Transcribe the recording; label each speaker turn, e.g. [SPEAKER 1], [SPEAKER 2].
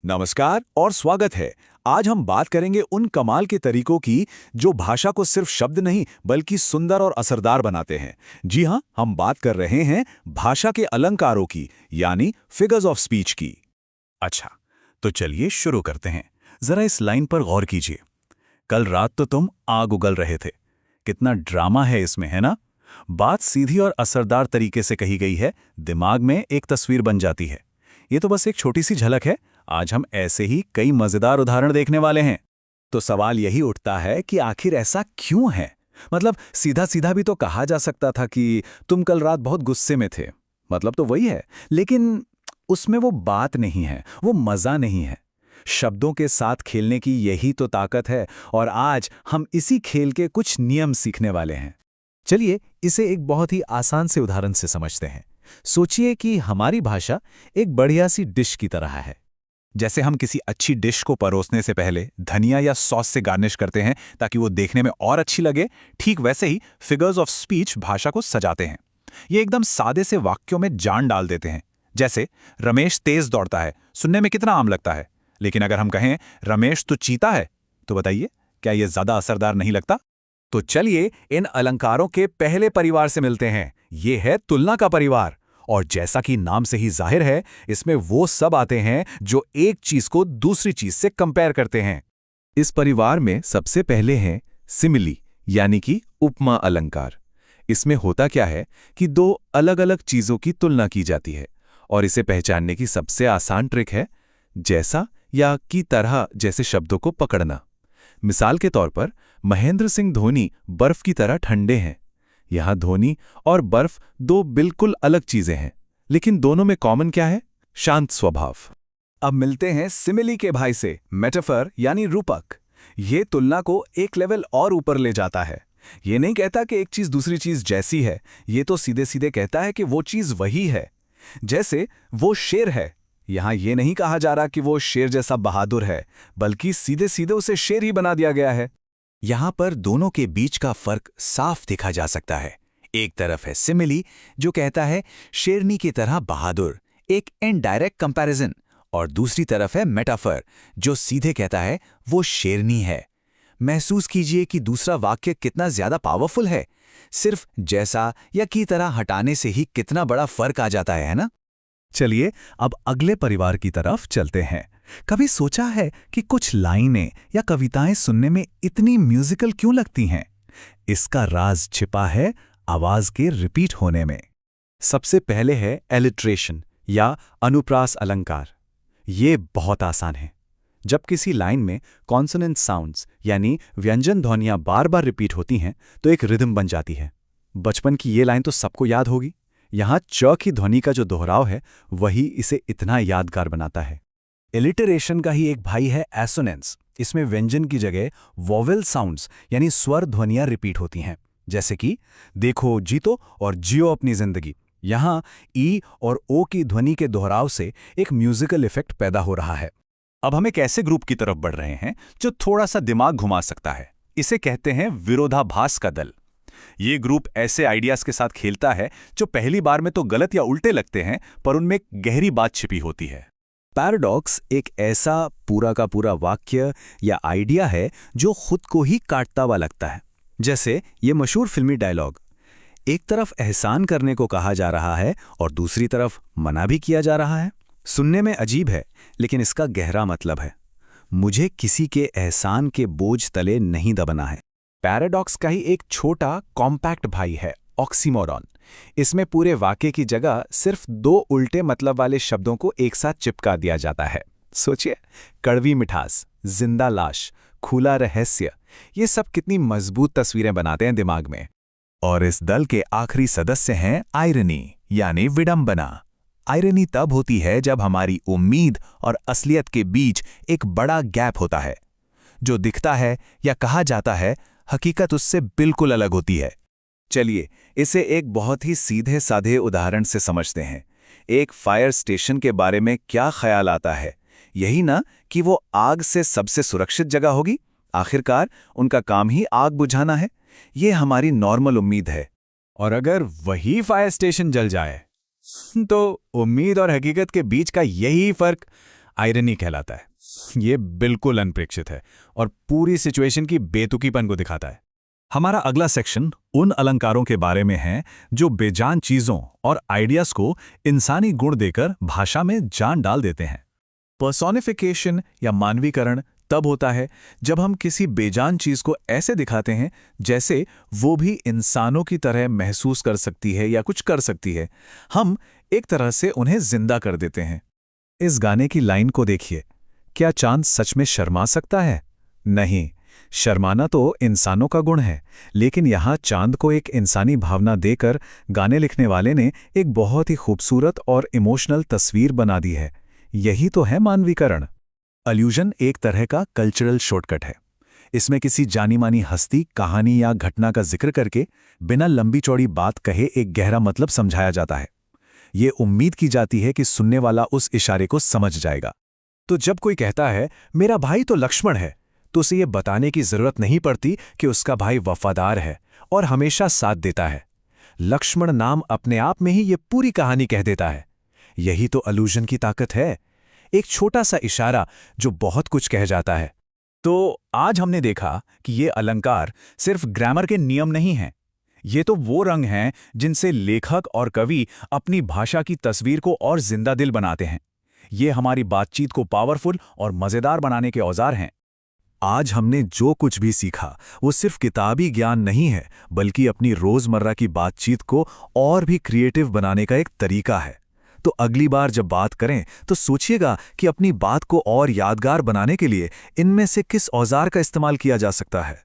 [SPEAKER 1] नमस्कार और स्वागत है। आज हम बात करेंगे उन कमाल के तरीकों की जो भाषा को सिर्फ शब्द नहीं बल्कि सुंदर और असरदार बनाते हैं। जी हाँ, हम बात कर रहे हैं भाषा के अलंकारों की, यानी फिगर्स ऑफ स्पीच की। अच्छा, तो चलिए शुरू करते हैं। जरा इस लाइन पर गौर कीजिए। कल रात तो तुम आग उगल रहे थे। कितना ड्रामा है इसमें, है ना? बात सीधी और असरदार तरीके से कही गई है, दिमाग में एक तस्वीर बन जाती है। ये तो बस एक छोटी सी झलक है। आज हम ऐसे ही कई मजेदार उदाहरण देखने वाले हैं। तो सवाल यही उठता है कि आखिर ऐसा क्यों है? मतलब सीधा सीधा भी तो कहा जा सकता था कि तुम कल रात बहुत गुस्से में थे। मतलब तो वही है, लेकिन उसमें वो बात नहीं है, वो मजा नहीं है। शब्दों के साथ खेलने की यही तो ताकत है, और आज हम इसी खेल के कुछ नियम सीखने वाले हैं। चलिए इसे एक बहुत ही आसान से उदाहरण से समझते हैं। सोचिए कि हमारी भाषा एक बढ़िया सी डिश की तरह है। जैसे हम किसी अच्छी डिश को परोसने से पहले धनिया या सॉस से गार्निश करते हैं ताकि वो देखने में और अच्छी लगे, ठीक वैसे ही फिगर्स ऑफ स्पीच भाषा को सजाते हैं। ये एकदम सादे से वाक्यों में जान डाल देते हैं। जैसे रमेश तेज दौड़ता है, सुनने में कितना आम लगता है, लेकिन अगर हम कहें रमेश तो चीता है, तो बताइए क्या ये ज्यादा असरदार नहीं लगता? तो चलिए इन अलंकारों के पहले परिवार से मिलते हैं। ये है तुलना का परिवार। और जैसा कि नाम से ही जाहिर है, इसमें वो सब आते हैं जो एक चीज को दूसरी चीज से कंपेयर करते हैं। इस परिवार में सबसे पहले है सिमिली, यानी कि उपमा अलंकार। इसमें होता क्या है कि दो अलग अलग चीजों की तुलना की जाती है, और इसे पहचानने की सबसे आसान ट्रिक है जैसा या की तरह जैसे शब्दों को पकड़ना। मिसाल के तौर पर महेंद्र सिंह धोनी बर्फ की तरह ठंडे हैं। यहां धोनी और बर्फ दो बिल्कुल अलग चीजें हैं, लेकिन दोनों में कॉमन क्या है? शांत स्वभाव। अब मिलते हैं सिमिली के भाई से, मेटाफर यानी रूपक। ये तुलना को एक लेवल और ऊपर ले जाता है। ये नहीं कहता कि एक चीज दूसरी चीज जैसी है, ये तो सीधे सीधे कहता है कि वो चीज वही है। जैसे वो शेर है, यहां ये नहीं कहा जा रहा कि वो शेर जैसा बहादुर है, बल्कि सीधे सीधे उसे शेर ही बना दिया गया है। यहां पर दोनों के बीच का फर्क साफ देखा जा सकता है। एक तरफ है सिमिली जो कहता है शेरनी की तरह बहादुर, एक इनडायरेक्ट कंपैरिजन, और दूसरी तरफ है मेटाफर जो सीधे कहता है वो शेरनी है। महसूस कीजिए कि दूसरा वाक्य कितना ज्यादा पावरफुल है। सिर्फ जैसा या की तरह हटाने से ही कितना बड़ा फर्क आ जाता है ना? चलिए अब अगले परिवार की तरफ चलते हैं। कभी सोचा है कि कुछ लाइनें या कविताएं सुनने में इतनी म्यूजिकल क्यों लगती हैं? इसका राज छिपा है आवाज के रिपीट होने में। सबसे पहले है एलिट्रेशन या अनुप्रास अलंकार। ये बहुत आसान है। जब किसी लाइन में कॉन्सोनेंट साउंड्स यानी व्यंजन ध्वनियां बार बार रिपीट होती हैं तो एक रिदम बन जाती है। बचपन की ये लाइन तो सबको याद होगी। यहां च की ध्वनि का जो दोहराव है वही इसे इतना यादगार बनाता है। एलिटरेशन का ही एक भाई है एसोनेंस। इसमें व्यंजन की जगह वोवेल साउंड्स यानी स्वर ध्वनियां रिपीट होती हैं। जैसे कि देखो जीतो और जियो अपनी जिंदगी। यहां ई और ओ की ध्वनि के दोहराव से एक म्यूजिकल इफेक्ट पैदा हो रहा है। अब हम एक ऐसे ग्रुप की तरफ बढ़ रहे हैं जो थोड़ा सा दिमाग घुमा सकता है। इसे कहते हैं विरोधाभास का दल। ये ग्रुप ऐसे आइडियाज के साथ खेलता है जो पहली बार में तो गलत या उल्टे लगते हैं, पर उनमें एक गहरी बात छिपी होती है। पैराडॉक्स एक ऐसा पूरा का पूरा वाक्य या आइडिया है जो खुद को ही काटता हुआ लगता है। जैसे ये मशहूर फिल्मी डायलॉग, एक तरफ एहसान करने को कहा जा रहा है और दूसरी तरफ मना भी किया जा रहा है। सुनने में अजीब है, लेकिन इसका गहरा मतलब है मुझे किसी के एहसान के बोझ तले नहीं दबना है। पैराडॉक्स का ही एक छोटा कॉम्पैक्ट भाई है ऑक्सीमोरॉन। इसमें पूरे वाक्य की जगह सिर्फ दो उल्टे मतलब वाले शब्दों को एक साथ चिपका दिया जाता है। सोचिए, कड़वी मिठास, जिंदा लाश, खुला रहस्य, ये सब कितनी मजबूत तस्वीरें बनाते हैं दिमाग में। और इस दल के आखिरी सदस्य हैं आयरनी यानी विडंबना। आयरनी तब होती है जब हमारी उम्मीद और असलियत के बीच एक बड़ा गैप होता है। जो दिखता है या कहा जाता है, हकीकत उससे बिल्कुल अलग होती है। चलिए इसे एक बहुत ही सीधे साधे उदाहरण से समझते हैं। एक फायर स्टेशन के बारे में क्या ख्याल आता है? यही ना कि वो आग से सबसे सुरक्षित जगह होगी। आखिरकार उनका काम ही आग बुझाना है। ये हमारी नॉर्मल उम्मीद है। और अगर वही फायर स्टेशन जल जाए तो उम्मीद और हकीकत के बीच का यही फर्क
[SPEAKER 2] आयरनी कहलाता है। ये बिल्कुल अनपेक्षित है और पूरी सिचुएशन की बेतुकीपन को दिखाता है।
[SPEAKER 1] हमारा अगला सेक्शन उन अलंकारों के बारे में है जो बेजान चीजों और आइडियाज को इंसानी गुण देकर भाषा में जान डाल देते हैं।
[SPEAKER 2] पर्सोनिफिकेशन या मानवीकरण तब होता है जब हम किसी बेजान चीज को ऐसे दिखाते हैं जैसे वो भी इंसानों की तरह महसूस कर सकती है या कुछ कर सकती है। हम एक तरह से उन्हें जिंदा कर देते हैं।
[SPEAKER 1] इस गाने की लाइन को देखिए, क्या चांद सच में शर्मा सकता है? नहीं, शर्माना तो इंसानों का गुण है, लेकिन यहाँ चांद को एक इंसानी भावना देकर गाने लिखने वाले ने एक बहुत ही खूबसूरत और इमोशनल तस्वीर बना दी है। यही तो है मानवीकरण। अल्यूजन एक तरह का कल्चरल शॉर्टकट है। इसमें किसी जानी मानी हस्ती, कहानी या घटना का जिक्र करके बिना लंबी चौड़ी बात कहे एक गहरा मतलब समझाया जाता है। ये उम्मीद की जाती है कि सुनने वाला उस इशारे को समझ जाएगा।
[SPEAKER 2] तो जब कोई कहता है मेरा भाई तो लक्ष्मण है, तो उसे ये बताने की जरूरत नहीं पड़ती कि उसका भाई वफादार है और हमेशा साथ देता है। लक्ष्मण नाम अपने आप में ही ये पूरी कहानी कह देता है। यही तो अल्यूजन की ताकत है, एक छोटा सा इशारा जो बहुत कुछ कह जाता है। तो आज हमने देखा कि ये अलंकार सिर्फ ग्रामर के नियम नहीं हैं। ये तो वो रंग हैं जिनसे लेखक और कवि अपनी भाषा की तस्वीर को और जिंदा दिल बनाते हैं। ये हमारी बातचीत को पावरफुल और मजेदार बनाने के औजार हैं।
[SPEAKER 1] आज हमने जो कुछ भी सीखा वो सिर्फ किताबी ज्ञान नहीं है, बल्कि अपनी रोजमर्रा की बातचीत को और भी क्रिएटिव बनाने का एक तरीका है। तो अगली बार जब बात करें तो सोचिएगा कि अपनी बात को और यादगार बनाने के लिए इनमें से किस औजार का इस्तेमाल किया जा सकता है।